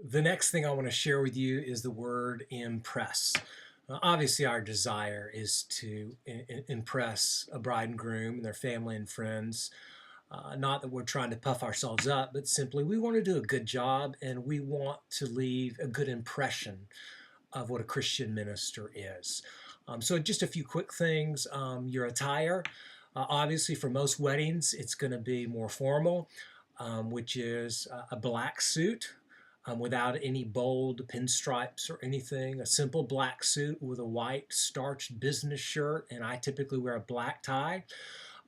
The next thing I want to share with you is the word impress. Obviously, our desire is to impress a bride and groom and their family and friends. Not that we're trying to puff ourselves up, but simply we want to do a good job and we want to leave a good impression of what a Christian minister is. So, just a few quick things. Your attire, obviously, for most weddings, it's going to be more formal, which is a black suit. Without any bold pinstripes or anything, a simple black suit with a white starched business shirt, and I typically wear a black tie.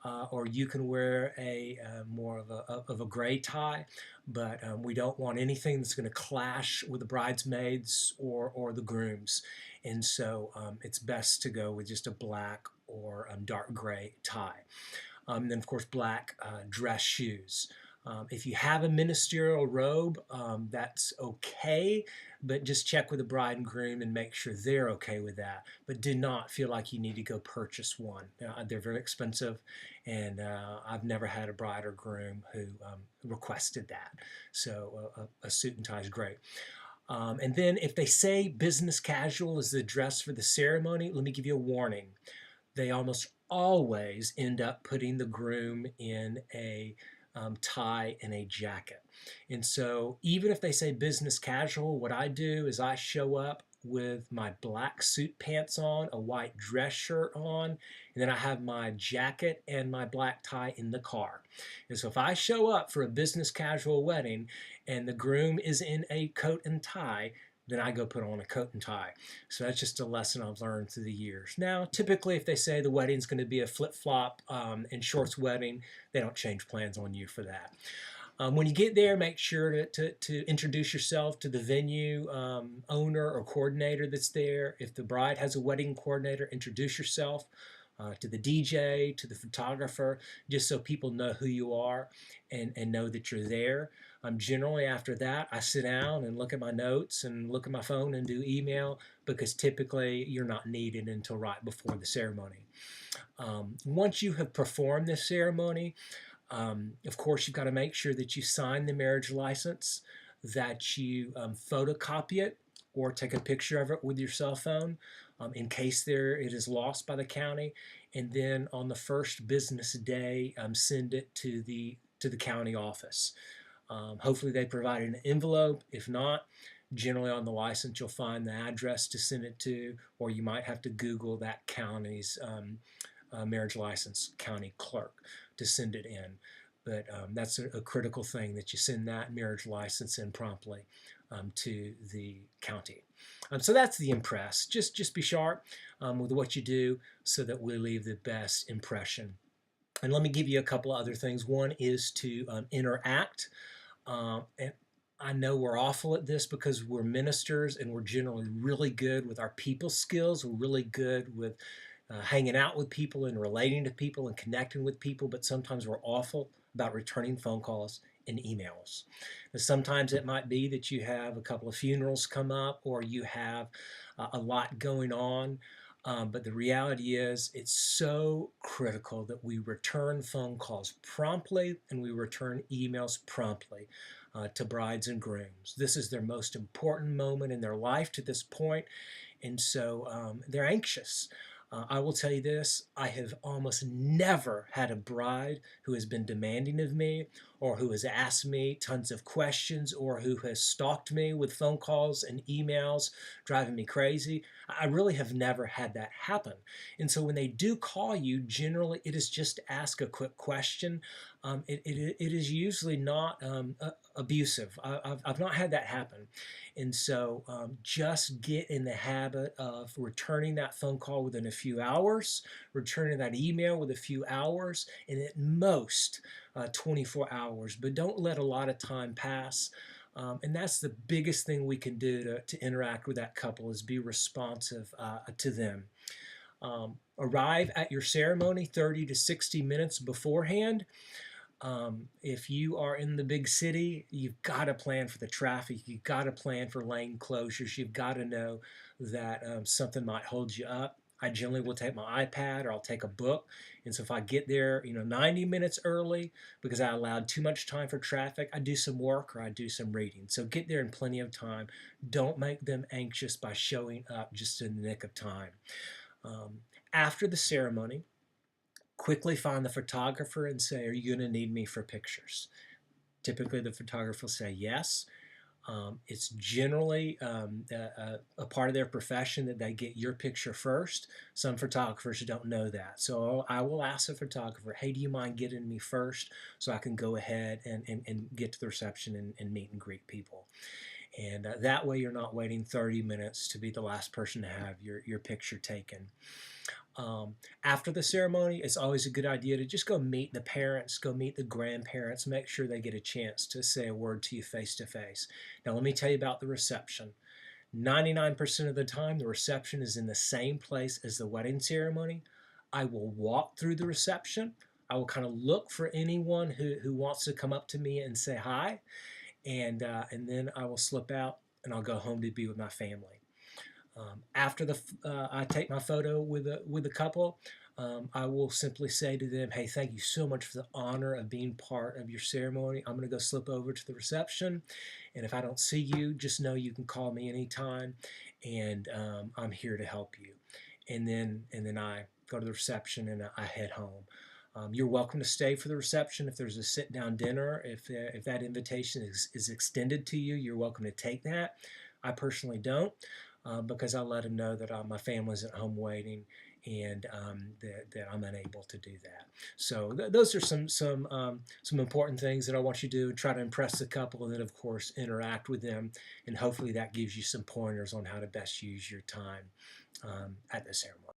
Or you can wear a more of a gray tie, but we don't want anything that's going to clash with the bridesmaids or the grooms, and so it's best to go with just a black or dark gray tie. And then, of course, black dress shoes. If you have a ministerial robe, that's okay, but just check with the bride and groom and make sure they're okay with that. But do not feel like you need to go purchase one. They're very expensive, and I've never had a bride or groom who requested that. So a suit and tie is great. And then if they say business casual is the dress for the ceremony, let me give you a warning. They almost always end up putting the groom in a tie and a jacket. And so even if they say business casual, what I do is I show up with my black suit pants on, a white dress shirt on, and then I have my jacket and my black tie in the car. And so if I show up for a business casual wedding and the groom is in a coat and tie, then I go put on a coat and tie. So that's just a lesson I've learned through the years. Now, typically, if they say the wedding's going to be a flip-flop and shorts wedding, they don't change plans on you for that. When you get there, make sure to introduce yourself to the venue owner or coordinator that's there. If the bride has a wedding coordinator, introduce yourself. To the DJ, to the photographer, just so people know who you are and know that you're there. Generally, after that, I sit down and look at my notes and look at my phone and do email because typically you're not needed until right before the ceremony. Once you have performed this ceremony, of course, you've got to make sure that you sign the marriage license, that you photocopy it or take a picture of it with your cell phone in case it is lost by the county, and then on the first business day, send it to the county office. Hopefully, they provide an envelope. If not, generally on the license, you'll find the address to send it to, or you might have to Google that county's marriage license county clerk to send it in. But that's a critical thing that you send that marriage license in promptly to the county. So that's the impress. Just be sharp with what you do so that we leave the best impression. And let me give you a couple of other things. One is to interact. And I know we're awful at this because we're ministers and we're generally really good with our people skills. We're really good with hanging out with people and relating to people and connecting with people, but sometimes we're awful about returning phone calls and emails. And sometimes it might be that you have a couple of funerals come up or you have a lot going on. But the reality is, it's so critical that we return phone calls promptly and we return emails promptly to brides and grooms. This is their most important moment in their life to this point, and so they're anxious. I will tell you this, I have almost never had a bride who has been demanding of me or who has asked me tons of questions or who has stalked me with phone calls and emails driving me crazy. I really have never had that happen. And so when they do call you, generally it is just to ask a quick question. It is usually not abusive. I've not had that happen. And so just get in the habit of returning that phone call within a few hours, returning that email with a few hours, and at most 24 hours. But don't let a lot of time pass. And that's the biggest thing we can do to interact with that couple is be responsive to them. Arrive at your ceremony 30 to 60 minutes beforehand. If you are in the big city, you've got to plan for the traffic. You've got to plan for lane closures. You've got to know that something might hold you up. I generally will take my iPad or I'll take a book. And so if I get there, 90 minutes early because I allowed too much time for traffic, I do some work or I do some reading. So get there in plenty of time. Don't make them anxious by showing up just in the nick of time. Um, After the ceremony, quickly find the photographer and say, are you going to need me for pictures? Typically, the photographer will say yes. It's generally a part of their profession that they get your picture first. Some photographers don't know that. So I will ask the photographer, hey, do you mind getting me first so I can go ahead and get to the reception and meet and greet people? And that way you're not waiting 30 minutes to be the last person to have your picture taken. After the ceremony, it's always a good idea to just go meet the parents, go meet the grandparents, make sure they get a chance to say a word to you face to face. Now, let me tell you about the reception. 99% of the time, the reception is in the same place as the wedding ceremony. I will walk through the reception. I will kind of look for anyone who wants to come up to me and say hi, and then I will slip out and I'll go home to be with my family. After I take my photo with the couple, I will simply say to them, "Hey, thank you so much for the honor of being part of your ceremony. I'm going to go slip over to the reception, and if I don't see you, just know you can call me anytime, and I'm here to help you." And then I go to the reception and I head home. You're welcome to stay for the reception if there's a sit-down dinner. If that invitation is extended to you, you're welcome to take that. I personally don't because I let them know that my family's at home waiting and that I'm unable to do that. So those are some important things that I want you to do. Try to impress the couple, and then of course interact with them, and hopefully that gives you some pointers on how to best use your time at the ceremony.